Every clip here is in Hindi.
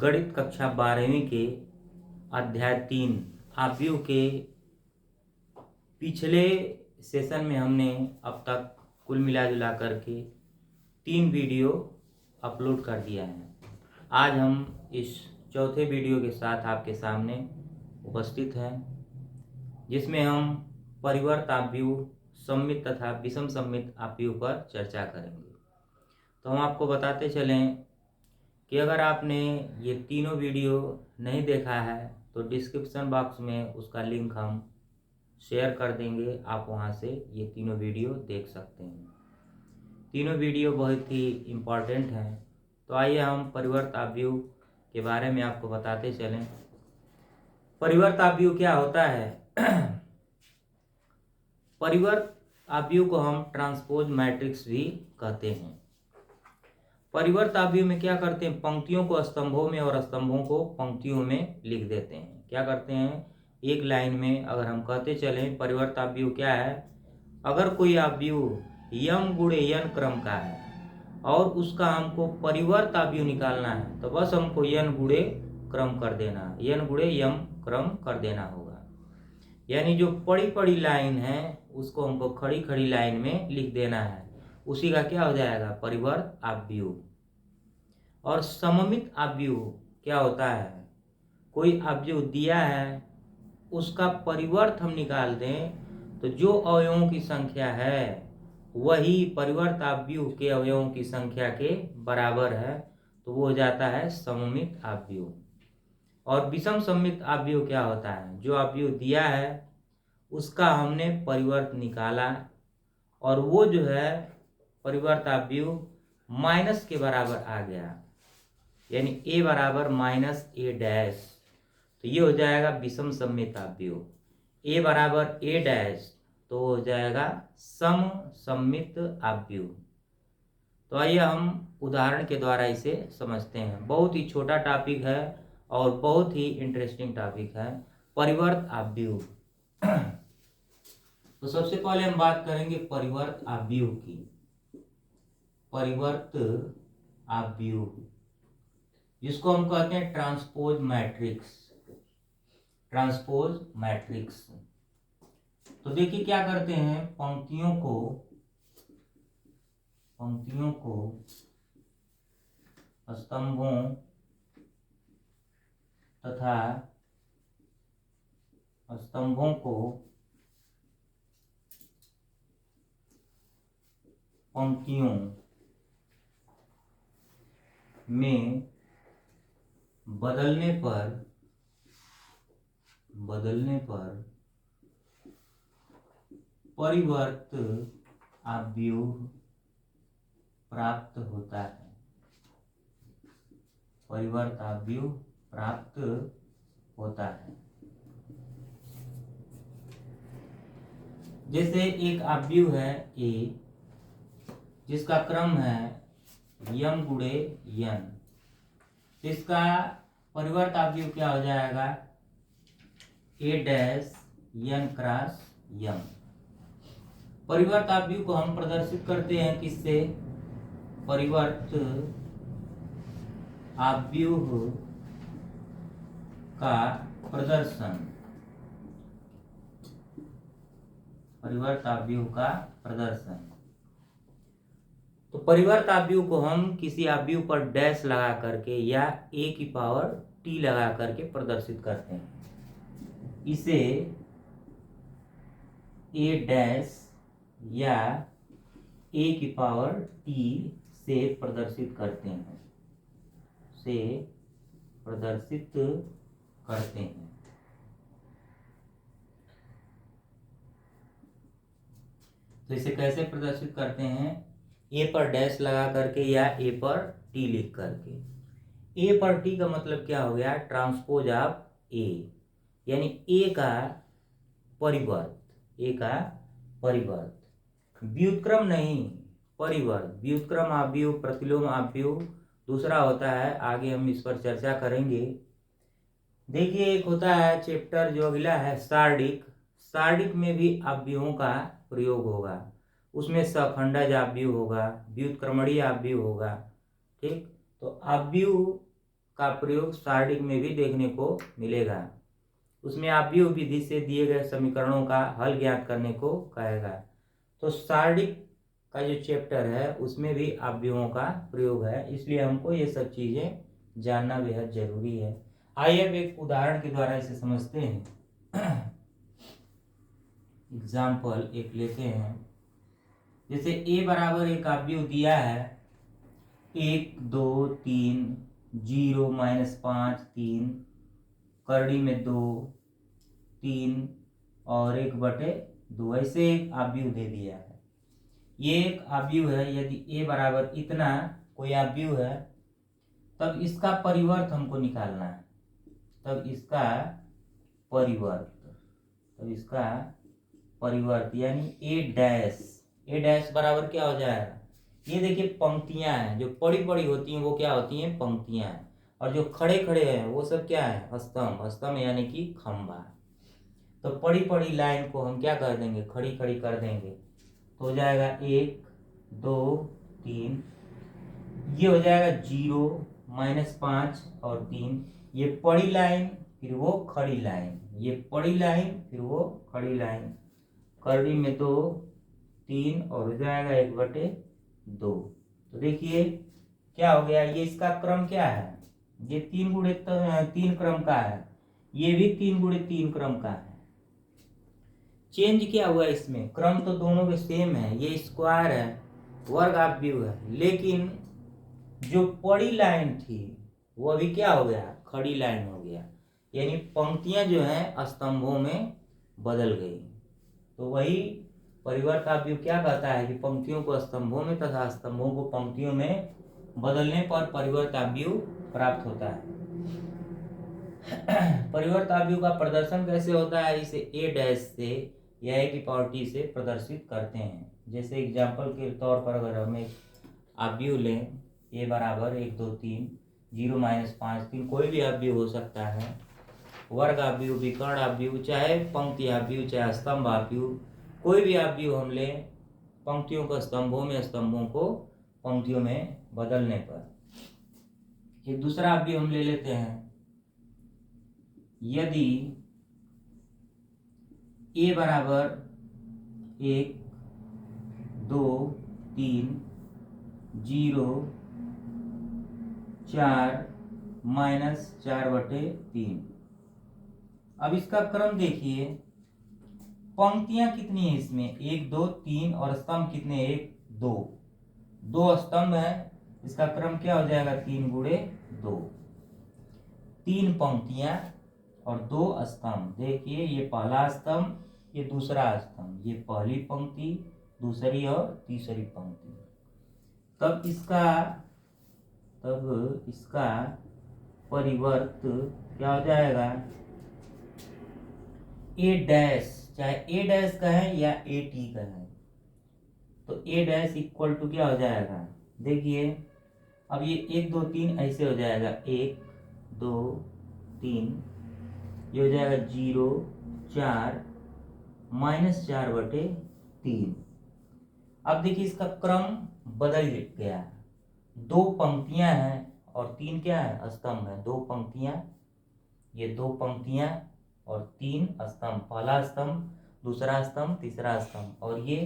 गणित कक्षा 12वीं के अध्याय 3 आव्यूह के पिछले सेशन में हमने अब तक कुल मिला जुला करके 3 वीडियो अपलोड कर दिया है। आज हम इस चौथे वीडियो के साथ आपके सामने उपस्थित हैं, जिसमें हम परिवर्त आव्यूह, सममित तथा विषम सममित आव्यूह पर चर्चा करेंगे। तो हम आपको बताते चलें कि अगर आपने ये तीनों वीडियो नहीं देखा है तो डिस्क्रिप्शन बॉक्स में उसका लिंक हम शेयर कर देंगे, आप वहाँ से ये तीनों वीडियो देख सकते हैं। तीनों वीडियो बहुत ही इम्पोर्टेंट हैं। तो आइए हम परिवर्त आव्यूह के बारे में आपको बताते चलें। परिवर्त आव्यूह क्या होता है? परिवर्त आव्यूह को हम ट्रांसपोज मैट्रिक्स भी कहते हैं। परिवर्त आव्यूह में क्या करते हैं? पंक्तियों को स्तंभों में और स्तंभों को पंक्तियों में लिख देते हैं। क्या करते हैं? एक लाइन में अगर हम कहते चलें परिवर्त आव्यूह क्या है, अगर कोई आव्यूह यम गुणे यन क्रम का है और उसका हमको परिवर्त आव्यूह निकालना है तो बस हमको यन गुणे क्रम कर देना, यन गुणे यम क्रम कर देना होगा। यानी जो पड़ी पड़ी लाइन है उसको हमको खड़ी खड़ी लाइन में लिख देना है, उसी का क्या हो जाएगा? परिवर्त आव्यूह। और सममित आव्यूह क्या होता है? कोई आव्यूह दिया है, उसका परिवर्त हम निकाल दें तो जो अवयवों की संख्या है वही परिवर्त आव्यूह के अवयवों की संख्या के बराबर है, तो वो हो जाता है सममित आव्यूह। और विषम सममित आव्यूह क्या होता है? जो आव्यूह दिया है उसका हमने परिवर्त निकाला और वो जो है परिवर्त आव्यूह माइनस के बराबर आ गया, यानी a बराबर माइनस a डैश, तो ये हो जाएगा विषम सममित आव्यूह। a बराबर a डैश तो हो जाएगा सम सममित आव्यूह। तो आइए हम उदाहरण के द्वारा इसे समझते हैं। बहुत ही छोटा टॉपिक है और बहुत ही इंटरेस्टिंग टॉपिक है, परिवर्त आव्यूह। तो सबसे पहले हम बात करेंगे परिवर्त आव्यूह की। परिवर्त आव्यूह जिसको हम कहते हैं ट्रांसपोज मैट्रिक्स। ट्रांसपोज मैट्रिक्स तो देखिए क्या करते हैं, पंक्तियों को स्तंभों तथा स्तंभों को पंक्तियों में बदलने पर परिवर्त आव्यूह प्राप्त होता है। परिवर्त आव्यूह प्राप्त होता है। जैसे एक आव्यूह है A जिसका क्रम है यम गुणे यन, इसका परिवर्त आव्यूह क्या हो जाएगा? A डैश यन क्रॉस यम। परिवर्त आव्यूह को हम प्रदर्शित करते हैं किससे? परिवर्त आव्यूह का प्रदर्शन। परिवर्त आव्यूह का प्रदर्शन। तो परिवर्त आव्यूह को हम किसी आव्यूह पर डैश लगा करके या a की पावर t लगा करके प्रदर्शित करते हैं। इसे a डैश या a की पावर t से प्रदर्शित करते हैं, तो इसे कैसे प्रदर्शित करते हैं? a पर डैश लगा करके या a पर t लिख करके। a पर t का मतलब क्या हो गया? ट्रांसपोज ऑफ a, यानी a का परिवर्त। व्युत्क्रम नहीं, परिवर्त। व्युत्क्रम आव्यूह, प्रतिलोम आव्यूह दूसरा होता है, आगे हम इस पर चर्चा करेंगे। देखिए एक होता है चैप्टर जो अगला है सार्डिक। सार्डिक में भी आव्यूहों का प्रयोग होगा, उसमें सखंडज आव्यूह होगा, व्युत्क्रमणीय आव्यूह होगा। ठीक, तो आव्यूह का प्रयोग शार्डिक में भी देखने को मिलेगा। उसमें आव्यूह विधि से दिए गए समीकरणों का हल ज्ञात करने को कहेगा। तो शार्डिक का जो चैप्टर है उसमें भी आव्यूहों का प्रयोग है, इसलिए हमको ये सब चीजें जानना बेहद जरूरी है। आइए अब एक उदाहरण के द्वारा इसे समझते हैं। एग्जाम्पल एक लेते हैं। जैसे a बराबर एक आव्यूह दिया है 1 2 3 0 -5 3 करड़ी में 2 3 और 1/2 ऐसे एक आव्यूह दे दिया है। ये एक आव्यूह है। यदि a बराबर इतना कोई आव्यूह है तब इसका परिवर्त हमको निकालना है। तब इसका परिवर्त यानी a डैश बराबर क्या हो जाएगा। ये देखिए पंक्तियां हैं, जो बड़ी बड़ी होती हैं वो क्या होती हैं, पंक्तियां हैं, और जो खड़े खड़े हैं वो सब क्या है, स्तंभ। स्तंभ यानी कि खंभा। तो पड़ी पड़ी लाइन को हम क्या कर देंगे, खड़ी खड़ी कर देंगे। तो हो जाएगा 1 2 3, ये हो जाएगा 0 -5 और 3। ये पड़ी लाइन फिर वो खड़ी लाइन, ये पड़ी लाइन फिर वो खड़ी लाइन, करड़ी में 2 3 और हो जाएगा 1/2। तो देखिए क्या हो गया, ये इसका क्रम क्या है, ये 3 क्रम का है, ये भी 3 क्रम का है। चेंज क्या हुआ इसमें, क्रम तो दोनों के सेम है, ये स्क्वायर है, वर्ग आव्यूह है, लेकिन जो पड़ी लाइन थी वो अभी क्या हो गया, खड़ी लाइन हो गया। यानी पंक्तियां जो हैं स्तंभों में बदल गई। तो वही परिवर्त आव्यूह क्या कहता है कि पंक्तियों को स्तंभों में तथा स्तंभों को पंक्तियों में बदलने पर परिवर्त आव्यूह प्राप्त होता है। परिवर्त आव्यूह का प्रदर्शन कैसे होता है, इसे a डैश से या a की पावर t से प्रदर्शित करते हैं। जैसे एग्जाम्पल के तौर पर अगर हम एक आव्यूह लें, a बराबर 1 2 3 0 -5 3, कोई भी आव्यूह हो सकता है, वर्ग आव्यूह, विकर्ण आव्यूह, चाहे पंक्ति आव्यूह, चाहे स्तंभ आव्यूह, कोई भी आव्यूह हम लें पंक्तियों को स्तंभों में, स्तंभों को पंक्तियों में बदलने पर। एक दूसरा आव्यूह हम ले लेते हैं। यदि a बराबर 1 2 3 0 4 -4/3। अब इसका क्रम देखिए, पंक्तियां कितनी है इसमें, 1 2 3, और स्तंभ कितने, 1 2, 2 स्तंभ है, इसका क्रम क्या हो जाएगा, 3 × 2, 3 पंक्तियां और 2 स्तंभ। देखिए ये पहला स्तंभ, ये दूसरा स्तंभ, ये पहली पंक्ति, दूसरी और तीसरी पंक्ति। तब इसका परिवर्त क्या हो जाएगा, a डैश, चाहे a डैश का है या a t का है, तो a डैश इक्वल टू क्या हो जाएगा, देखिए अब ये 1 2 3 ऐसे हो जाएगा, 1 2 3, ये हो जाएगा 0 4 -4/3। अब देखिए इसका क्रम बदल गया, 2 पंक्तियां हैं और 3 क्या है, स्तंभ है। 2 पंक्तियां, ये 2 पंक्तियां और 3 स्तंभ, पहला स्तंभ, दूसरा स्तंभ, तीसरा स्तंभ, और ये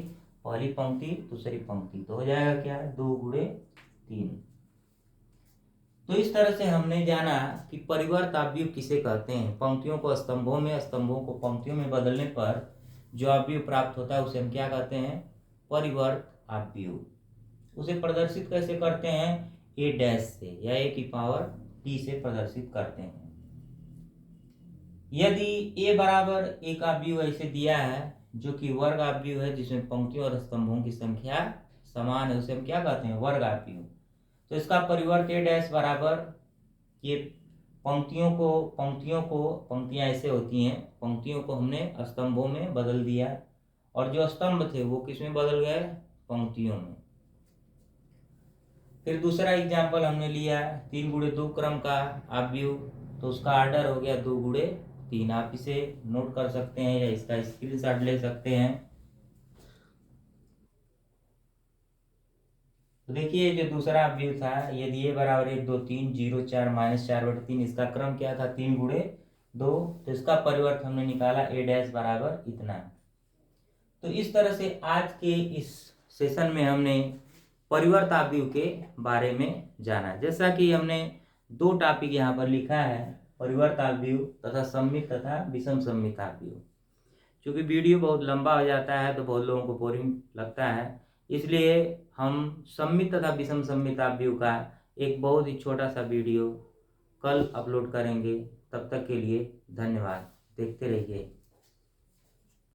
पहली पंक्ति, दूसरी पंक्ति। तो हो जाएगा क्या, 2 × 3। तो इस तरह से हमने जाना कि परिवर्त आव्यूह किसे कहते हैं। पंक्तियों को स्तंभों में, स्तंभों को पंक्तियों में बदलने पर जो आव्यूह प्राप्त होता है उसे हम क्या कहते हैं, परिवर्त आव्यूह। उसे प्रदर्शित कैसे करते हैं, a डैश से या a की पावर t से प्रदर्शित करते हैं। यदि a बराबर एक आव्यूह ऐसे दिया है जो कि वर्ग आव्यूह है, जिसमें पंक्तियों और स्तंभों की संख्या समान है, उसे हम क्या कहते हैं, वर्ग आव्यूह। तो इसका परिवर्त a डैश बराबर, ये पंक्तियां ऐसे होती हैं, पंक्तियों को हमने स्तंभों में बदल दिया और जो स्तंभ थे वो किस में बदल गए, पंक्तियों में। फिर दूसरा एग्जाम्पल हमने लिया 3 × 2 क्रम का आव्यूह, तो उसका ऑर्डर हो गया 2 × 3। आप इसे नोट कर सकते हैं या इसका स्क्रीनशॉट ले सकते हैं। तो देखिए जो दूसरा अवयव था, यदि ए बराबर 1 2 3 0 4 -4/3, इसका क्रम क्या था 3 गुणे 2, तो इसका परिवर्त हमने निकाला ए डैश बराबर इतना। तो इस तरह से आज के इस सेशन में हमने परिवर्त अवयव के बारे में जाना। जैसा कि हमने दो टॉपिक यहाँ पर लिखा है, परिवर्त अवयव तथा सममित तथा विषम सममित अवयव। क्योंकि वीडियो बहुत लंबा हो जाता है तो बहुत लोगों को बोरिंग लगता है, इसलिए हम सममित तथा विषम सममित अवयव का एक बहुत ही छोटा सा वीडियो कल अपलोड करेंगे। तब तक के लिए धन्यवाद, देखते रहिए।